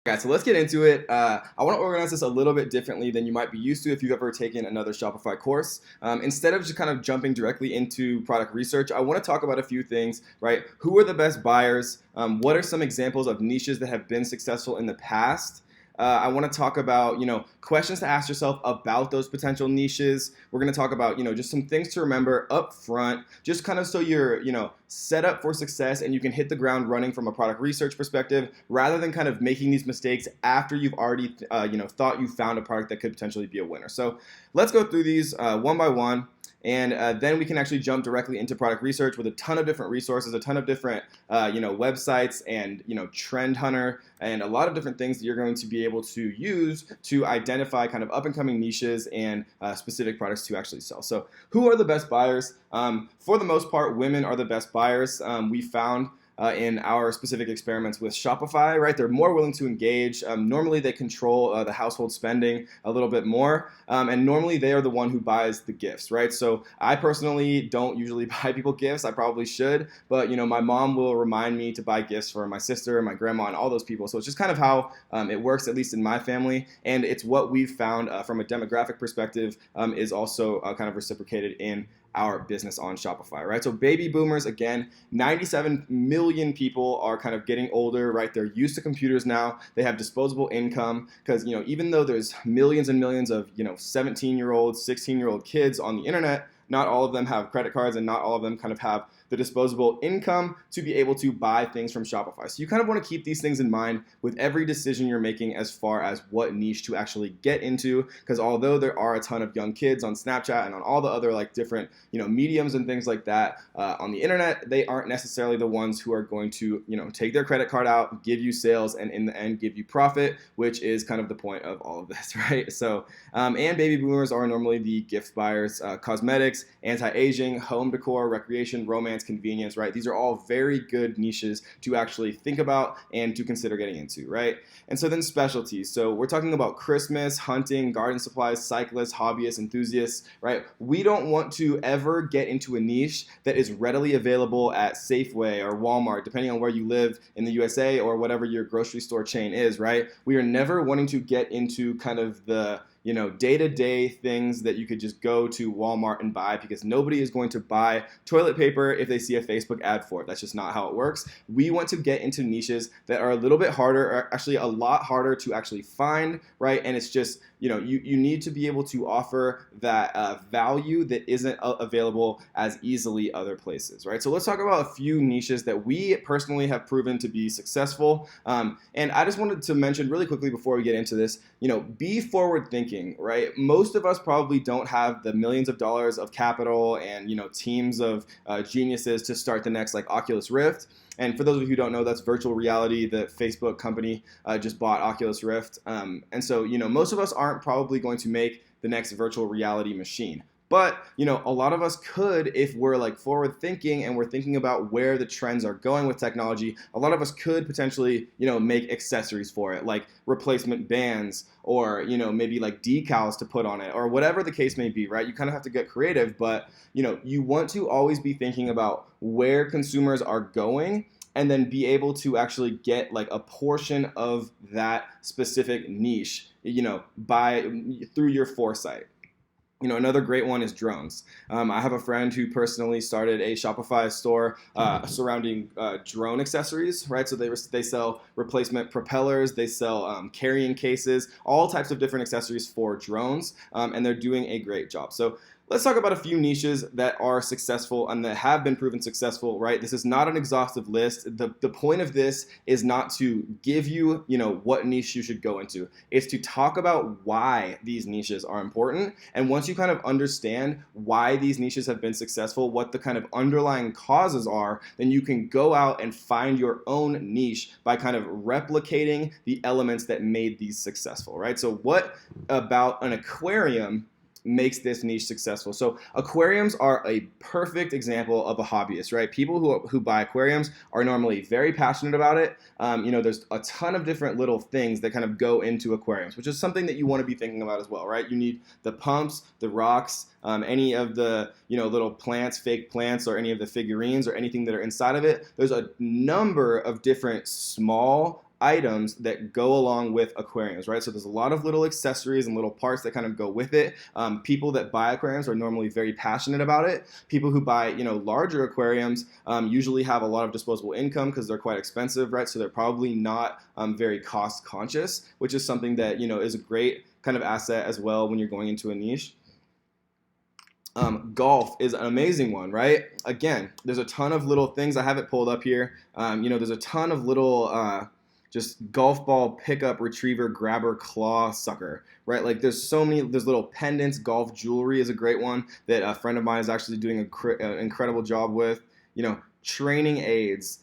Yeah, so let's get into it. I want to organize this a little bit differently than you might be used to if you've ever taken another Shopify course. Instead of just kind of jumping directly into product research, I want to talk about a few things, right? Who are the best buyers? What are some examples of niches that have been successful in the past? I want to talk about, questions to ask yourself about those potential niches. We're going to talk about, just some things to remember up front, just kind of so you're, set up for success and you can hit the ground running from a product research perspective rather than kind of making these mistakes after you've already, thought you found a product that could potentially be a winner. So let's go through these one by one. And then we can actually jump directly into product research with a ton of different resources, a ton of different, websites and, Trend Hunter and a lot of different things that you're going to be able to use to identify kind of up and coming niches and specific products to actually sell. So who are the best buyers? For the most part, women are the best buyers. We found in our specific experiments with Shopify, right? They're more willing to engage. Normally they control the household spending a little bit more. And normally they are the one who buys the gifts, right? So I personally don't usually buy people gifts. I probably should, but my mom will remind me to buy gifts for my sister, my grandma, and all those people. So it's just kind of how it works, at least in my family. And it's what we've found from a demographic perspective is also kind of reciprocated in our business on Shopify, right? So baby boomers, again, 97 million people are kind of getting older, right? They're used to computers now. They have disposable income because, even though there's millions and millions of, 17-year-old, 16-year-old kids on the internet, not all of them have credit cards and not all of them kind of have the disposable income to be able to buy things from Shopify. So you kind of want to keep these things in mind with every decision you're making as far as what niche to actually get into, because although there are a ton of young kids on Snapchat and on all the other different mediums and things like that on the internet, they aren't necessarily the ones who are going to take their credit card out, give you sales, and in the end give you profit, which is kind of the point of all of this, right? So and baby boomers are normally the gift buyers, cosmetics, anti-aging, home decor, recreation, romance, convenience, right? These are all very good niches to actually think about and to consider getting into, right? And so then specialties. So we're talking about Christmas, hunting, garden supplies, cyclists, hobbyists, enthusiasts, right? We don't want to ever get into a niche that is readily available at Safeway or Walmart, depending on where you live in the USA or whatever your grocery store chain is, right? We are never wanting to get into kind of the day-to-day things that you could just go to Walmart and buy, because nobody is going to buy toilet paper if they see a Facebook ad for it. That's just not how it works. We want to get into niches that are a little bit harder, or actually a lot harder to actually find, right? And it's just, you need to be able to offer that value that isn't available as easily other places, right? So let's talk about a few niches that we personally have proven to be successful. And I just wanted to mention really quickly before we get into this, be forward thinking, right? Most of us probably don't have the millions of dollars of capital and, teams of geniuses to start the next Oculus Rift. And for those of you who don't know, that's virtual reality. The Facebook company just bought Oculus Rift. And so, most of us aren't probably going to make the next virtual reality machine. But, a lot of us could, if we're forward thinking and we're thinking about where the trends are going with technology, a lot of us could potentially, make accessories for it, like replacement bands or, maybe decals to put on it or whatever the case may be, right? You kind of have to get creative, but, you want to always be thinking about where consumers are going and then be able to actually get a portion of that specific niche, through your foresight. Another great one is drones. I have a friend who personally started a Shopify store surrounding drone accessories, right? So they sell replacement propellers, they sell carrying cases, all types of different accessories for drones, and they're doing a great job. So let's talk about a few niches that are successful and that have been proven successful, right? This is not an exhaustive list. The point of this is not to give you, what niche you should go into. It's to talk about why these niches are important. And once you kind of understand why these niches have been successful, what the kind of underlying causes are, then you can go out and find your own niche by kind of replicating the elements that made these successful, right? So what about an aquarium makes this niche successful? So aquariums are a perfect example of a hobbyist, right? People who buy aquariums are normally very passionate about it. There's a ton of different little things that kind of go into aquariums, which is something that you want to be thinking about as well, right? You need the pumps, the rocks, any of the little plants, fake plants, or any of the figurines or anything that are inside of it. There's a number of different small items that go along with aquariums, right? So there's a lot of little accessories and little parts that kind of go with it. People that buy aquariums are normally very passionate about it. People who buy, larger aquariums usually have a lot of disposable income because they're quite expensive, right? So they're probably not very cost conscious, which is something that, is a great kind of asset as well when you're going into a niche. Golf is an amazing one, right? Again, there's a ton of little things. I have it pulled up here. There's a ton of little just golf ball pickup, retriever, grabber, claw, sucker, right? Like there's little pendants. Golf jewelry is a great one that a friend of mine is actually doing an incredible job with. Training aids,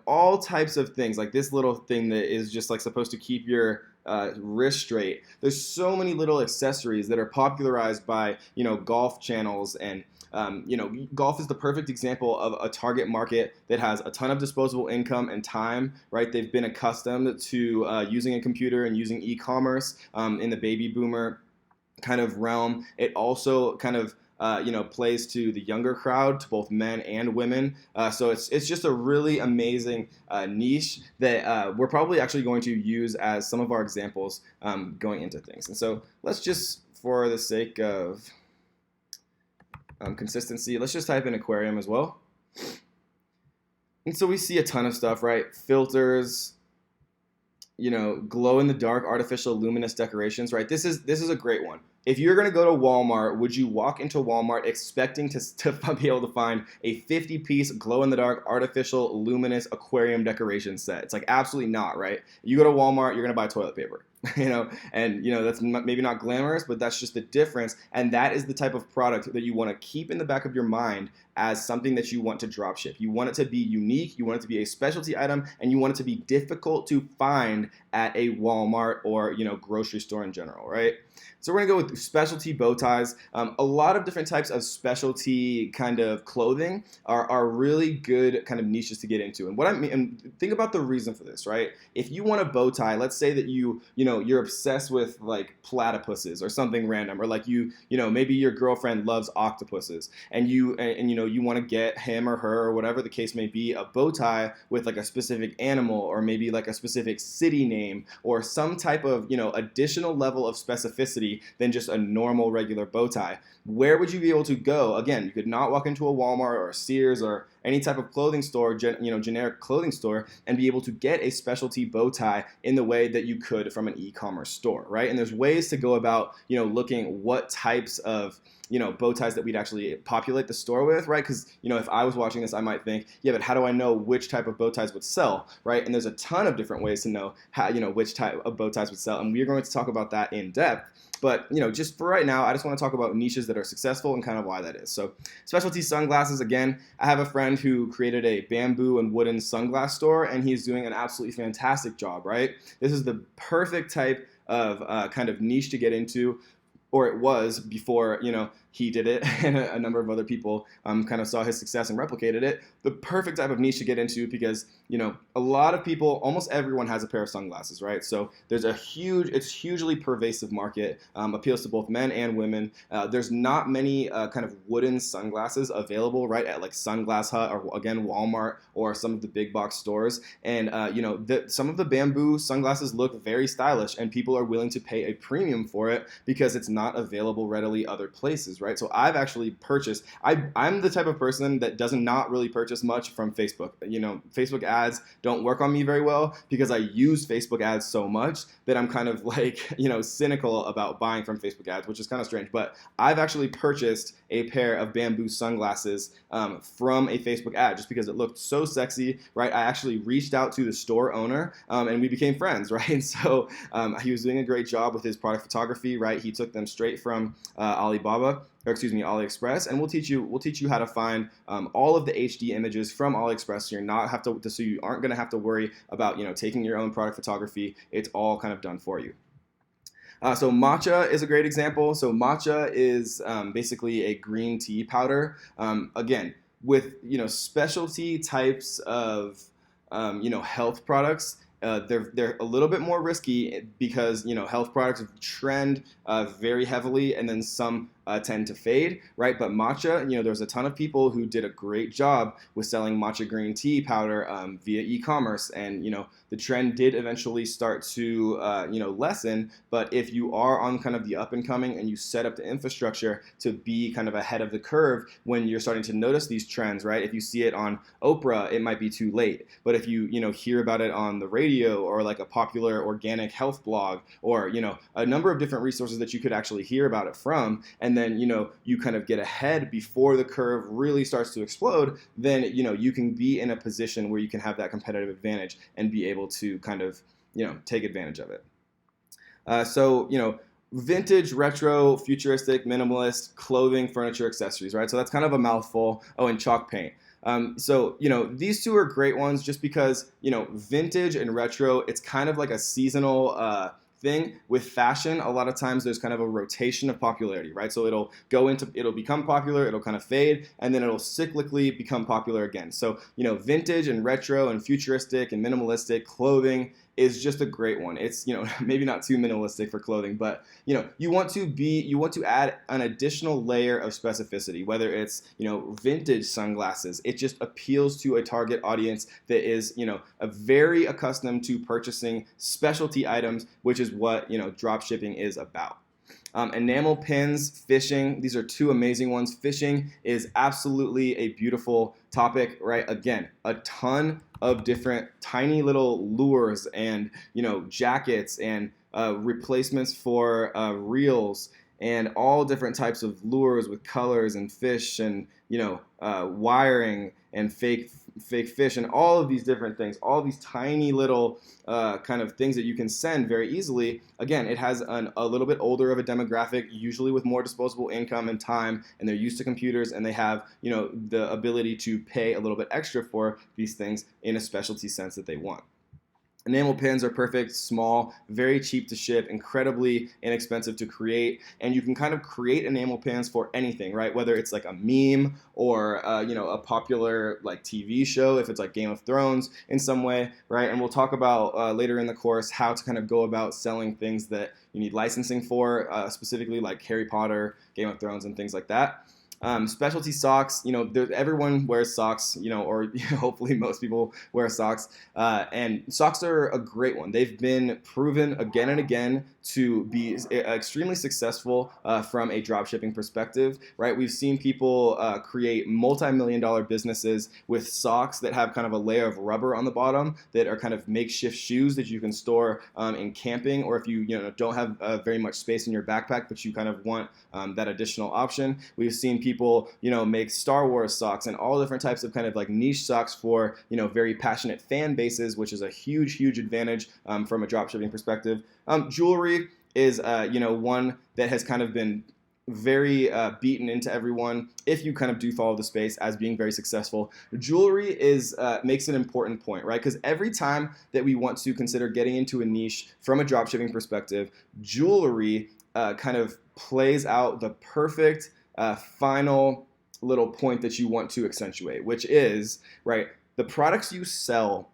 all types of things, like this little thing that is just like supposed to keep your wrist straight. There's so many little accessories that are popularized by, golf channels, and golf is the perfect example of a target market that has a ton of disposable income and time, right? They've been accustomed to using a computer and using e-commerce in the baby boomer kind of realm. It also kind of plays to the younger crowd, to both men and women. So it's just a really amazing niche that we're probably actually going to use as some of our examples going into things. And so let's just, for the sake of consistency, let's just type in aquarium as well. And so we see a ton of stuff, right? Filters, glow in the dark artificial luminous decorations, right? This is a great one. If you're going to go to Walmart, would you walk into Walmart expecting to be able to find a 50-piece glow-in-the-dark artificial luminous aquarium decoration set? It's like absolutely not, right? You go to Walmart, you're going to buy toilet paper. That's maybe not glamorous, but that's just the difference. And that is the type of product that you want to keep in the back of your mind as something that you want to drop ship. You want it to be unique, you want it to be a specialty item, and you want it to be difficult to find at a Walmart or, grocery store in general, right? So we're gonna go with specialty bow ties. A lot of different types of specialty kind of clothing are really good kind of niches to get into. And what I mean, and think about the reason for this, right? If you want a bow tie, let's say that you're obsessed with like platypuses or something random, or like maybe your girlfriend loves octopuses, and you want to get him or her or whatever the case may be a bow tie with like a specific animal or maybe like a specific city name or some type of additional level of specificity than just a normal regular bow tie. Where would you be able to go? Again, you could not walk into a Walmart or a Sears or any type of clothing store, generic clothing store, and be able to get a specialty bow tie in the way that you could from an e-commerce store, right? And there's ways to go about, looking what types of bow ties that we'd actually populate the store with, right? Because, if I was watching this, I might think, yeah, but how do I know which type of bow ties would sell, right? And there's a ton of different ways to know how, which type of bow ties would sell. And we're going to talk about that in depth. But, just for right now, I just want to talk about niches that are successful and kind of why that is. So specialty sunglasses, again, I have a friend who created a bamboo and wooden sunglass store, and he's doing an absolutely fantastic job, right? This is the perfect type of kind of niche to get into, or it was before, he did it and a number of other people kind of saw his success and replicated it. The perfect type of niche to get into because, a lot of people, almost everyone has a pair of sunglasses, right? So there's it's hugely pervasive market, appeals to both men and women. There's not many kind of wooden sunglasses available, right, at like Sunglass Hut or again, Walmart or some of the big box stores. And, some of the bamboo sunglasses look very stylish and people are willing to pay a premium for it because it's not available readily other places, right? So I've actually purchased, I'm the type of person that does not really purchase much from Facebook. Facebook ads don't work on me very well because I use Facebook ads so much that I'm kind of like, cynical about buying from Facebook ads, which is kind of strange. But I've actually purchased a pair of bamboo sunglasses from a Facebook ad just because it looked so sexy, right? I actually reached out to the store owner and we became friends, right? And so he was doing a great job with his product photography, right? He took them straight from AliExpress, and we'll teach you how to find all of the HD images from AliExpress. So you aren't going to have to worry about taking your own product photography. It's all kind of done for you. So matcha is a great example. So matcha is basically a green tea powder. Again, with specialty types of health products. They're a little bit more risky because health products trend very heavily, and then some tend to fade, right? But matcha, there's a ton of people who did a great job with selling matcha green tea powder via e-commerce, and the trend did eventually start to lessen. But if you are on kind of the up and coming and you set up the infrastructure to be kind of ahead of the curve when you're starting to notice these trends, right? If you see it on Oprah, it might be too late. But if you hear about it on the radio or like a popular organic health blog or a number of different resources that you could actually hear about it from, and then you kind of get ahead before the curve really starts to explode, then you can be in a position where you can have that competitive advantage and be able to kind of take advantage of it. So vintage, retro, futuristic, minimalist, clothing, furniture, accessories, right? So that's kind of a mouthful. Oh, and chalk paint. So these two are great ones just because vintage and retro, it's kind of like a seasonal thing. With fashion, a lot of times there's kind of a rotation of popularity, right? So it'll become popular, it'll kind of fade, and then it'll cyclically become popular again. So vintage and retro and futuristic and minimalistic clothing is just a great one. It's maybe not too minimalistic for clothing, but you want to add an additional layer of specificity. Whether it's vintage sunglasses, it just appeals to a target audience that is a very accustomed to purchasing specialty items, which is what drop shipping is about. Enamel pins, fishing, these are two amazing ones. Fishing is absolutely a beautiful topic, right? Again, a ton of different tiny little lures and jackets and replacements for reels and all different types of lures with colors and fish and wiring and fake fish and all of these different things, all these tiny little kind of things that you can send very easily. Again, it has a little bit older of a demographic, usually with more disposable income and time, and they're used to computers, and they have the ability to pay a little bit extra for these things in a specialty sense that they want. Enamel pins are perfect, small, very cheap to ship, incredibly inexpensive to create, and you can kind of create enamel pins for anything, right? Whether it's like a meme or a popular like TV show, if it's like Game of Thrones in some way, right? And we'll talk about later in the course how to kind of go about selling things that you need licensing for, specifically like Harry Potter, Game of Thrones, and things like that. Specialty socks, everyone wears socks, or hopefully most people wear socks, and socks are a great one. They've been proven again and again to be extremely successful from a dropshipping perspective, right? We've seen people create multi-million-dollar businesses with socks that have kind of a layer of rubber on the bottom that are kind of makeshift shoes that you can store in camping, or if you don't have very much space in your backpack, but you kind of want that additional option. We've seen people make Star Wars socks and all different types of kind of like niche socks for very passionate fan bases, which is a huge advantage from a dropshipping perspective. Jewelry is one that has kind of been very beaten into everyone if you kind of do follow the space as being very successful. Jewelry makes an important point, right? Because every time that we want to consider getting into a niche from a dropshipping perspective, jewelry kind of plays out the perfect final little point that you want to accentuate, which is, right, the products you sell,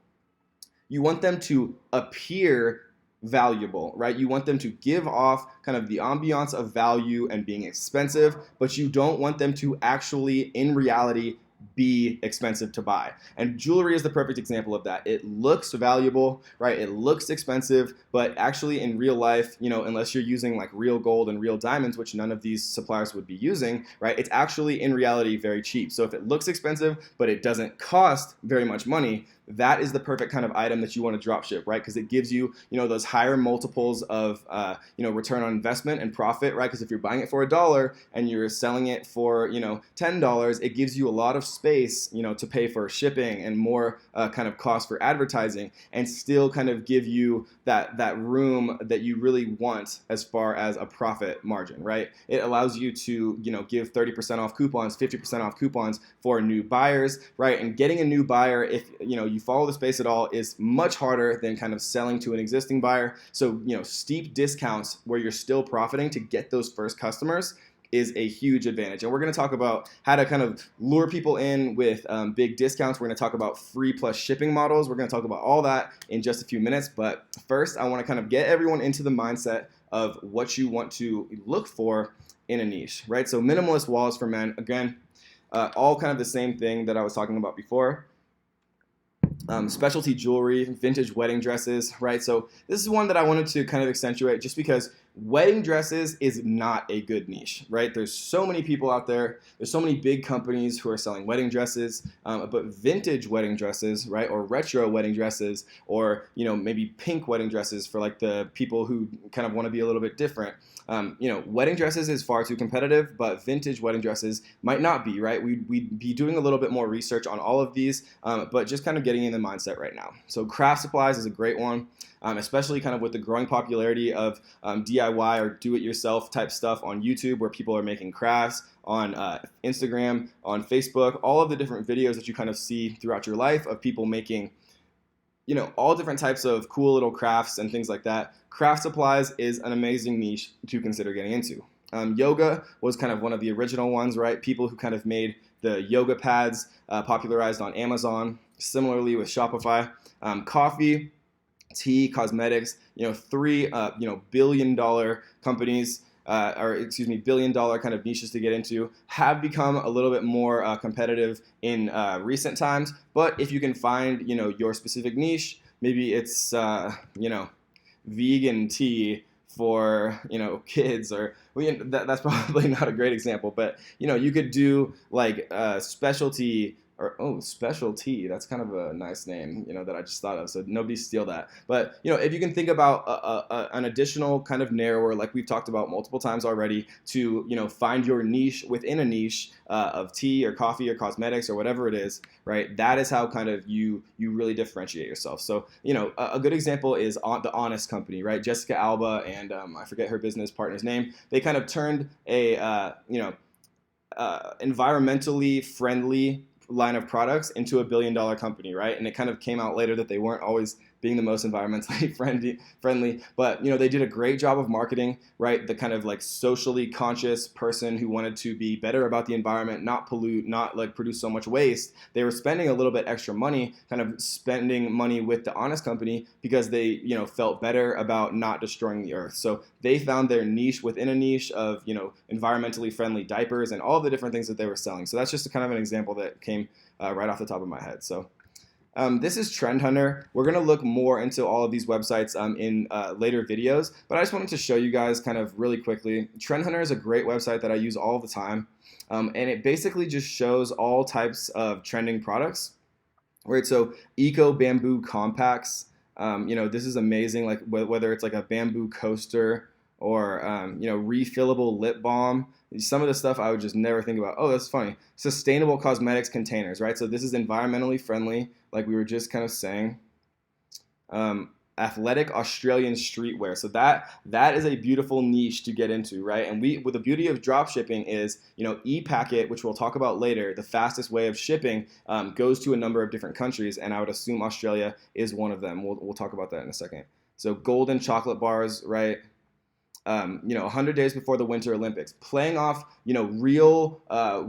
you want them to appear valuable, right? You want them to give off kind of the ambiance of value and being expensive, but you don't want them to actually, in reality, be expensive to buy. And jewelry is the perfect example of that. It looks valuable, right? It looks expensive, but actually in real life, unless you're using like real gold and real diamonds, which none of these suppliers would be using, right? It's actually in reality very cheap. So if it looks expensive, but it doesn't cost very much money, that is the perfect kind of item that you want to drop ship, right? Because it gives you, those higher multiples of, return on investment and profit, right? Because if you're buying it for $1 and you're selling it for, $10, it gives you a lot of space, to pay for shipping and more kind of cost for advertising, and still kind of give you that room that you really want as far as a profit margin, right? It allows you to, give 30% off coupons, 50% off coupons for new buyers, right? And getting a new buyer, if, you follow the space at all, is much harder than kind of selling to an existing buyer. So, steep discounts where you're still profiting to get those first customers is a huge advantage. And we're going to talk about how to kind of lure people in with big discounts. We're going to talk about free plus shipping models. We're going to talk about all that in just a few minutes. But first, I want to kind of get everyone into the mindset of what you want to look for in a niche, right? So minimalist wallets for men, again, all kind of the same thing that I was talking about before. Specialty jewelry, vintage wedding dresses, right? So this is one that I wanted to kind of accentuate just because wedding dresses is not a good niche, right? There's so many people out there. There's so many big companies who are selling wedding dresses, but vintage wedding dresses, right? Or retro wedding dresses, or, maybe pink wedding dresses for like the people who kind of want to be a little bit different. Wedding dresses is far too competitive, but vintage wedding dresses might not be, right? We'd be doing a little bit more research on all of these, but just kind of getting in the mindset right now. So craft supplies is a great one, especially kind of with the growing popularity of DIY or do-it-yourself type stuff on YouTube, where people are making crafts, on Instagram, on Facebook, all of the different videos that you kind of see throughout your life of people making all different types of cool little crafts and things like that. Craft supplies is an amazing niche to consider getting into. Yoga was kind of one of the original ones, right? People who kind of made the yoga pads popularized on Amazon. Similarly with Shopify. Coffee, tea, cosmetics, three billion-dollar companies, billion-dollar kind of niches to get into, have become a little bit more competitive in recent times. But if you can find, your specific niche, maybe it's, vegan tea for, kids, or that's probably not a great example, but, you could do like specialty. Specialty. That's kind of a nice name, that I just thought of. So nobody steal that. But if you can think about an additional kind of narrower, like we've talked about multiple times already, to find your niche within a niche of tea or coffee or cosmetics or whatever it is, right? That is how kind of you really differentiate yourself. So a good example is the Honest Company, right? Jessica Alba and I forget her business partner's name. They kind of turned a environmentally friendly line of products into $1 billion company, right? And it kind of came out later that they weren't always being the most environmentally friendly, but they did a great job of marketing, right? The kind of like socially conscious person who wanted to be better about the environment, not pollute, not like produce so much waste. They were spending a little bit extra money, kind of spending money with the Honest Company because they felt better about not destroying the earth. So they found their niche within a niche of environmentally friendly diapers and all the different things that they were selling. So that's just kind of an example that came right off the top of my head. So this is Trend Hunter. We're going to look more into all of these websites in later videos, but I just wanted to show you guys kind of really quickly. Trend Hunter is a great website that I use all the time, and it basically just shows all types of trending products. Right, so eco bamboo compacts. This is amazing. Like whether it's like a bamboo coaster or refillable lip balm. Some of the stuff I would just never think about. Oh, that's funny. Sustainable cosmetics containers, right? So this is environmentally friendly, like we were just kind of saying. Athletic Australian streetwear. So that is a beautiful niche to get into, right? And with the beauty of drop shipping is, ePacket, which we'll talk about later, the fastest way of shipping, goes to a number of different countries, and I would assume Australia is one of them. We'll talk about that in a second. So golden chocolate bars, right? 100 days before the Winter Olympics, playing off, real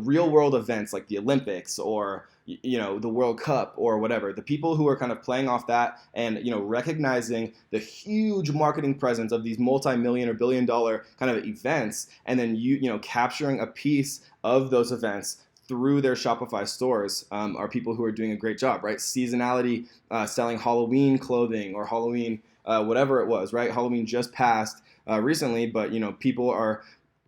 world events like the Olympics or, the World Cup or whatever. The people who are kind of playing off that and, recognizing the huge marketing presence of these multi-million or billion-dollar kind of events, and then capturing a piece of those events through their Shopify stores are people who are doing a great job, right? Seasonality, selling Halloween clothing or Halloween, whatever it was, right? Halloween just passed recently, but people are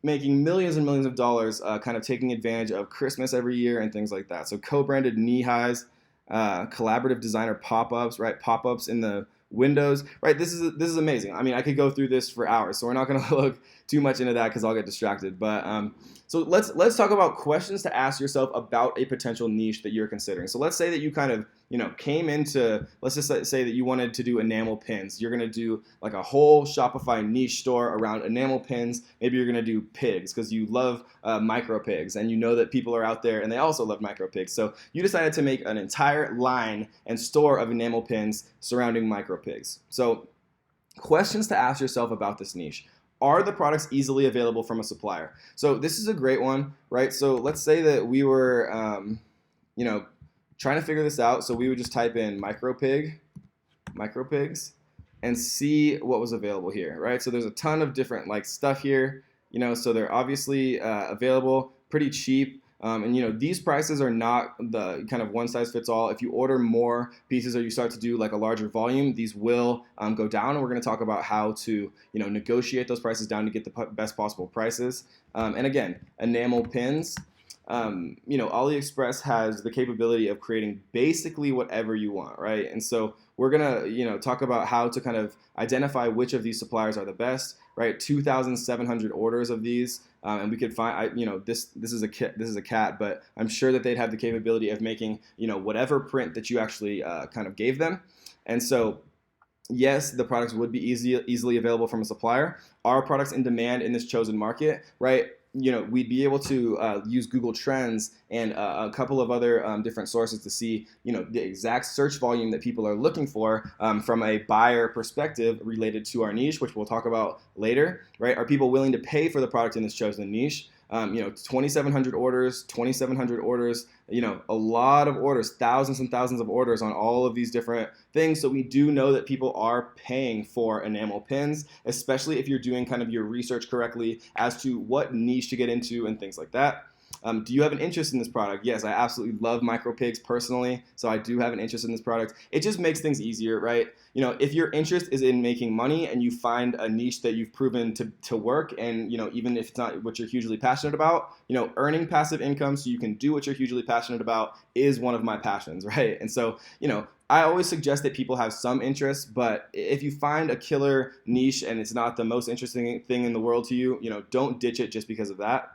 making millions and millions of dollars kind of taking advantage of Christmas every year and things like that. So co-branded knee highs, collaborative designer pop-ups, right? Pop-ups in the windows, right? This is amazing. I mean, I could go through this for hours, so we're not going to look too much into that because I'll get distracted. But so let's talk about questions to ask yourself about a potential niche that you're considering. So let's say that you kind of came into, let's just say that you wanted to do enamel pins. You're going to do like a whole Shopify niche store around enamel pins. Maybe you're going to do pigs because you love micro pigs, and that people are out there and they also love micro pigs. So you decided to make an entire line and store of enamel pins surrounding micro pigs. So questions to ask yourself about this niche. Are the products easily available from a supplier? So this is a great one, right? So let's say that we were, trying to figure this out. So we would just type in micro pigs, and see what was available here, right? So there's a ton of different like stuff here, so they're obviously available, pretty cheap. And these prices are not the kind of one size fits all. If you order more pieces or you start to do like a larger volume, these will go down. And we're going to talk about how to negotiate those prices down to get the best possible prices. And again, enamel pins. AliExpress has the capability of creating basically whatever you want, right? And so we're gonna, talk about how to kind of identify which of these suppliers are the best, right? 2,700 orders of these, and we could find, this is a kit, this is a cat, but I'm sure that they'd have the capability of making, whatever print that you actually kind of gave them, and so. Yes, the products would be easily available from a supplier. Are products in demand in this chosen market, right? We'd be able to use Google Trends and a couple of other different sources to see, the exact search volume that people are looking for from a buyer perspective related to our niche, which we'll talk about later, right? Are people willing to pay for the product in this chosen niche? 2,700 orders, a lot of orders, thousands and thousands of orders on all of these different things. So we do know that people are paying for enamel pins, especially if you're doing kind of your research correctly as to what niche to get into and things like that. Do you have an interest in this product? Yes, I absolutely love MicroPigs personally, so I do have an interest in this product. It just makes things easier, right? If your interest is in making money and you find a niche that you've proven to work, and even if it's not what you're hugely passionate about, earning passive income so you can do what you're hugely passionate about is one of my passions, right? And so, I always suggest that people have some interest, but if you find a killer niche and it's not the most interesting thing in the world to you, don't ditch it just because of that.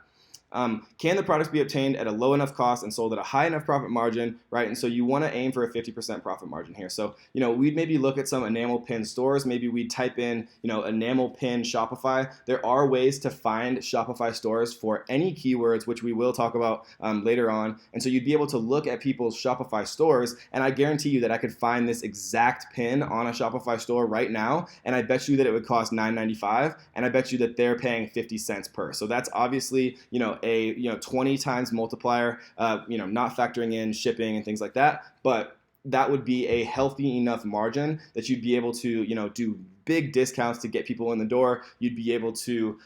Can the products be obtained at a low enough cost and sold at a high enough profit margin, right? And so you want to aim for a 50% profit margin here. So, we'd maybe look at some enamel pin stores. Maybe we'd type in, enamel pin Shopify. There are ways to find Shopify stores for any keywords, which we will talk about later on. And so you'd be able to look at people's Shopify stores, and I guarantee you that I could find this exact pin on a Shopify store right now, and I bet you that it would cost $9.95, and I bet you that they're paying 50 cents per. So that's obviously, a 20 times multiplier, not factoring in shipping and things like that, but that would be a healthy enough margin that you'd be able to do big discounts to get people in the door. You'd be able to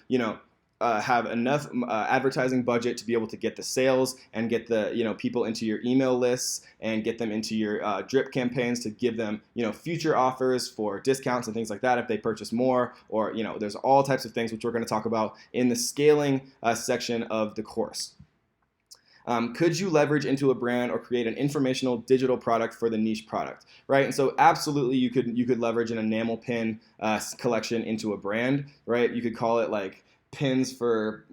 have enough advertising budget to be able to get the sales and get the people into your email lists and get them into your drip campaigns to give them future offers for discounts and things like that if they purchase more, or there's all types of things which we're going to talk about in the scaling section of the course. Could you leverage into a brand or create an informational digital product for the niche product, right? And so absolutely you could leverage an enamel pin collection into a brand, right? You could call it like pins for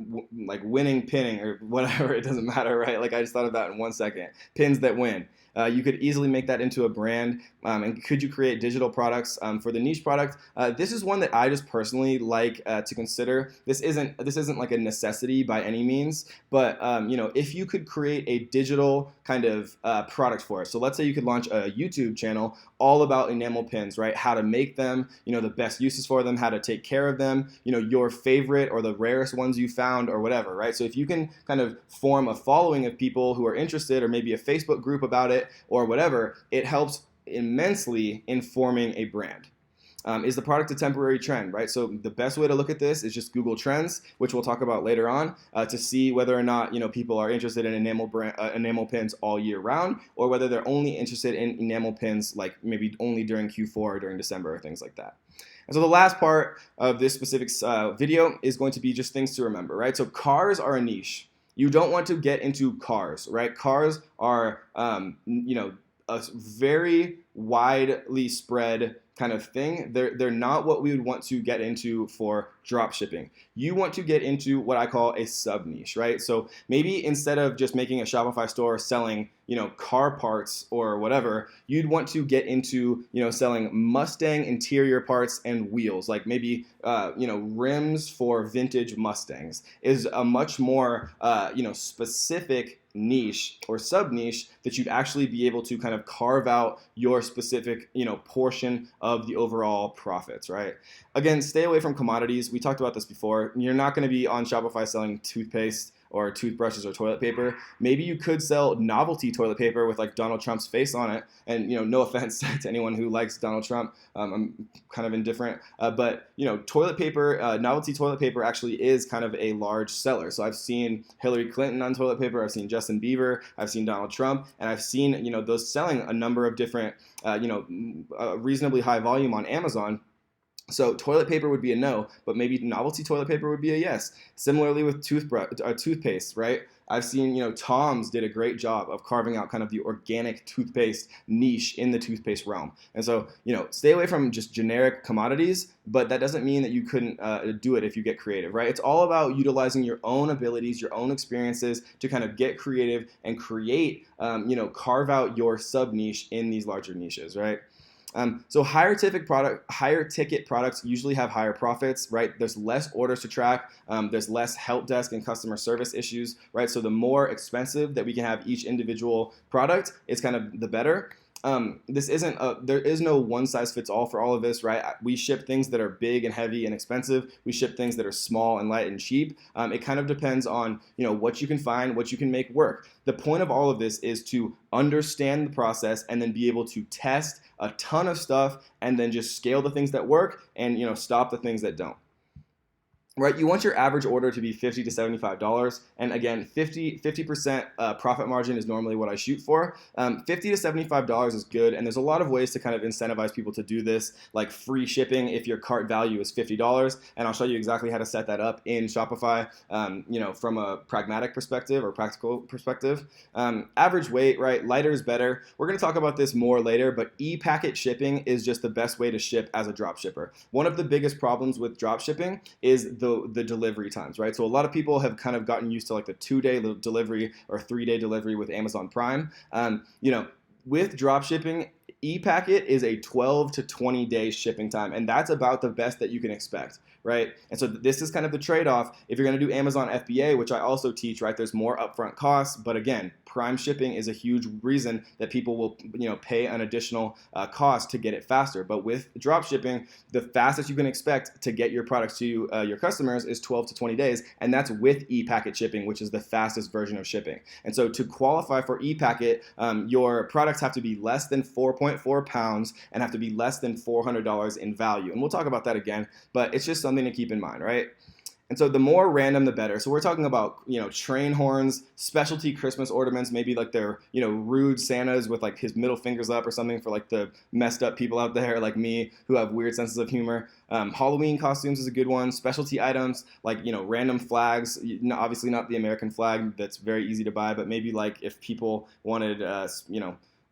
like winning pinning or whatever, it doesn't matter, right? Like I just thought of that in 1 second. Pins that win. You could easily make that into a brand. And could you create digital products for the niche product? This is one that I just personally like to consider. This isn't like a necessity by any means, but if you could create a digital kind of product for it. So let's say you could launch a YouTube channel all about enamel pins, right? How to make them, the best uses for them, how to take care of them, your favorite or the rarest ones you found or whatever, right? So if you can kind of form a following of people who are interested, or maybe a Facebook group about it or whatever, it helps immensely in forming a brand. Is the product a temporary trend, right? So the best way to look at this is just Google Trends, which we'll talk about later on, to see whether or not people are interested in enamel pins all year round, or whether they're only interested in enamel pins like maybe only during Q4 or during December or things like that. And so the last part of this specific video is going to be just things to remember, right? So cars are a niche. You don't want to get into cars, right? Cars are, a very widely spread kind of thing. They're not what we would want to get into for drop shipping. You want to get into what I call a sub niche, right? So maybe instead of just making a Shopify store selling, car parts or whatever, you'd want to get into, selling Mustang interior parts and wheels, like maybe, rims for vintage Mustangs is a much more, specific niche or sub niche that you'd actually be able to kind of carve out your specific, portion of the overall profits, right? Again, stay away from commodities. We talked about this before. You're not going to be on Shopify selling toothpaste or toothbrushes or toilet paper. Maybe you could sell novelty toilet paper with like Donald Trump's face on it. And no offense to anyone who likes Donald Trump, I'm kind of indifferent. But toilet paper, novelty toilet paper actually is kind of a large seller. So I've seen Hillary Clinton on toilet paper, I've seen Justin Bieber, I've seen Donald Trump, and I've seen those selling a number of different reasonably high volume on Amazon. So toilet paper would be a no, but maybe novelty toilet paper would be a yes. Similarly with toothpaste, right? I've seen, Tom's did a great job of carving out kind of the organic toothpaste niche in the toothpaste realm. And so, stay away from just generic commodities, but that doesn't mean that you couldn't do it if you get creative, right? It's all about utilizing your own abilities, your own experiences to kind of get creative and create, carve out your sub niche in these larger niches, right? So higher ticket products usually have higher profits, right? There's less orders to track. There's less help desk and customer service issues, right? So the more expensive that we can have each individual product, it's kind of the better. There is no one size fits all for all of this, right? We ship things that are big and heavy and expensive. We ship things that are small and light and cheap. It kind of depends on, what you can find, what you can make work. The point of all of this is to understand the process and then be able to test a ton of stuff and then just scale the things that work and, stop the things that don't. Right, you want your average order to be $50 to $75, and again, 50% profit margin is normally what I shoot for. $50 to $75 is good, and there's a lot of ways to kind of incentivize people to do this, like free shipping if your cart value is $50, and I'll show you exactly how to set that up in Shopify, from a pragmatic perspective or practical perspective. Average weight, right, lighter is better. We're going to talk about this more later, but e-packet shipping is just the best way to ship as a drop shipper. One of the biggest problems with drop shipping is the delivery times, right? So a lot of people have kind of gotten used to like the 2-day delivery or 3-day delivery with Amazon Prime. With drop shipping, ePacket is a 12 to 20 day shipping time, and that's about the best that you can expect, right? And so this is kind of the trade-off. If you're going to do Amazon FBA, which I also teach, right, there's more upfront costs, but again, Prime shipping is a huge reason that people will, pay an additional cost to get it faster. But with drop shipping, the fastest you can expect to get your products to your customers is 12 to 20 days, and that's with e-packet shipping, which is the fastest version of shipping. And so to qualify for e-packet, your products have to be less than 4.4 pounds and have to be less than $400 in value. And we'll talk about that again, but it's just something to keep in mind, right? And so the more random, the better. So we're talking about, train horns, specialty Christmas ornaments, maybe like they're, rude Santas with like his middle fingers up or something for like the messed up people out there like me who have weird senses of humor. Halloween costumes is a good one. Specialty items like, random flags, obviously not the American flag. That's very easy to buy, but maybe like if people wanted,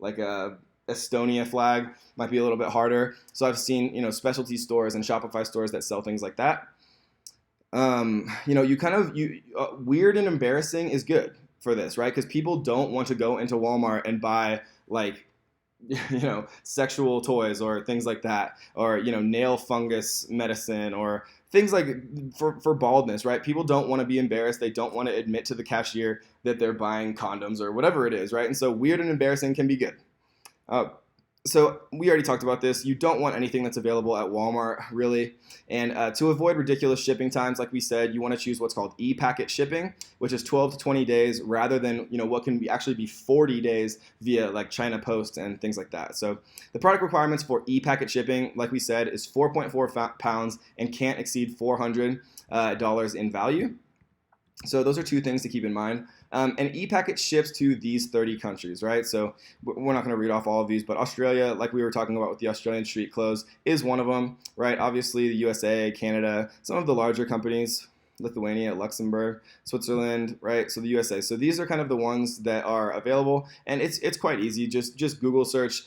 like a Estonia flag might be a little bit harder. So I've seen, specialty stores and Shopify stores that sell things like that. Weird and embarrassing is good for this, right? Because people don't want to go into Walmart and buy like, sexual toys or things like that, or, nail fungus medicine or things like for baldness, right? People don't want to be embarrassed. They don't want to admit to the cashier that they're buying condoms or whatever it is, right? And so weird and embarrassing can be good. So we already talked about this. You don't want anything that's available at Walmart, really. And to avoid ridiculous shipping times, like we said, you want to choose what's called e-packet shipping, which is 12 to 20 days rather than, what can actually be 40 days via like China Post and things like that. So the product requirements for e-packet shipping, like we said, is 4.4 pounds and can't exceed $400 in value. So those are two things to keep in mind. And ePacket ships to these 30 countries, right? So we're not going to read off all of these, but Australia, like we were talking about with the Australian street clothes, is one of them, right? Obviously, the USA, Canada, some of the larger companies, Lithuania, Luxembourg, Switzerland, right? So the USA. So these are kind of the ones that are available, and it's quite easy. Just Google search,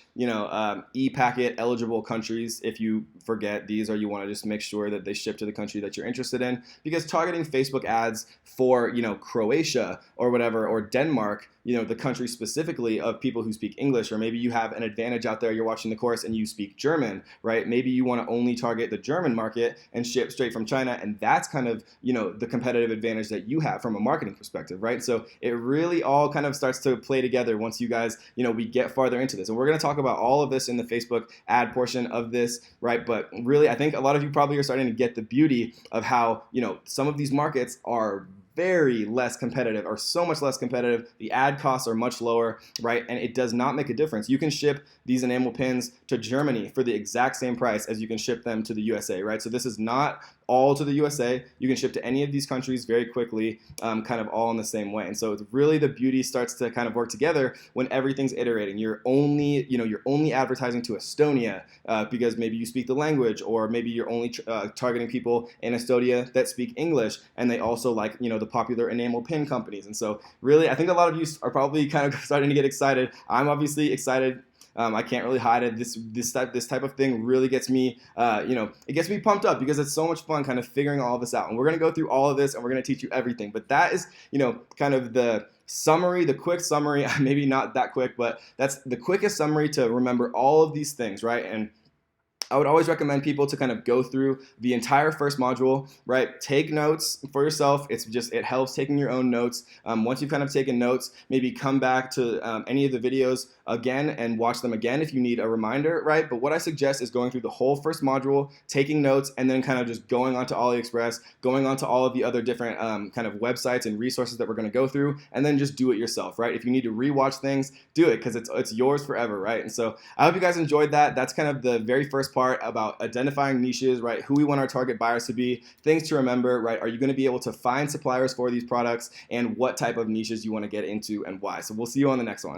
e-packet eligible countries if you forget these, or you want to just make sure that they ship to the country that you're interested in. Because targeting Facebook ads for Croatia or whatever, or Denmark, the country specifically of people who speak English, or maybe you have an advantage out there, you're watching the course and you speak German, right? Maybe you want to only target the German market and ship straight from China, and that's kind of, the competitive advantage that you have from a marketing perspective, right? So it really all kind of starts to play together once you guys, we get farther into this. And we're going to talk about all of this in the Facebook ad portion of this, right? But really, I think a lot of you probably are starting to get the beauty of how, some of these markets are very less competitive, or so much less competitive. The ad costs are much lower, right? And it does not make a difference. You can ship these enamel pins to Germany for the exact same price as you can ship them to the USA, right? So this is not all to the USA. You can ship to any of these countries very quickly, kind of all in the same way. And so it's really, the beauty starts to kind of work together when everything's iterating. You're only advertising to Estonia because maybe you speak the language, or maybe you're only targeting people in Estonia that speak English, and they also like, the popular enamel pin companies. And so really, I think a lot of you are probably kind of starting to get excited. I'm obviously excited. I can't really hide it. This type of thing really gets me, it gets me pumped up, because it's so much fun kind of figuring all of this out. And we're going to go through all of this, and we're going to teach you everything. But that is, kind of the summary, the quick summary, maybe not that quick, but that's the quickest summary to remember all of these things, right? And I would always recommend people to kind of go through the entire first module, right? Take notes for yourself. It helps taking your own notes. Once you've kind of taken notes, maybe come back to any of the videos again and watch them again if you need a reminder, right? But what I suggest is going through the whole first module, taking notes, and then kind of just going onto AliExpress, going onto all of the other different kind of websites and resources that we're going to go through, and then just do it yourself, right? If you need to rewatch things, do it, because it's yours forever, right? And so I hope you guys enjoyed that. That's kind of the very first part about identifying niches, right? Who we want our target buyers to be, things to remember, right? Are you going to be able to find suppliers for these products, and what type of niches you want to get into and why? So we'll see you on the next one.